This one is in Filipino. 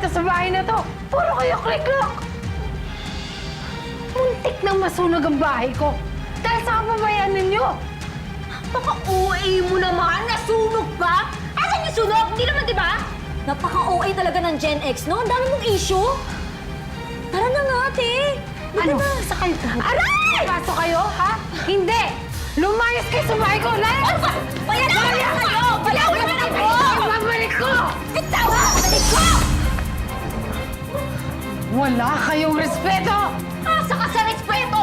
dito sa bahay na to. Puro kayo click-clock. Muntik nang masunog ang bahay ko. Dahil sa kapabayaan ninyo. Napaka-OA mo naman! Nasunog ba? Asan yung sunog? Hindi naman, di ba? Napaka-OA talaga ng Gen X, no? Ang dami mong issue. Tara na nga, ate. Ano? Sa kayo? Aray! Pasok kayo, ha? Hindi! Lumayas kayo sa bahay ko! Layas! Bayaran ko na kayo! Bayaran naman ako! Babalik ko! Bitaw! Balik ko! Wala kayong respeto! Asa ka sa respeto?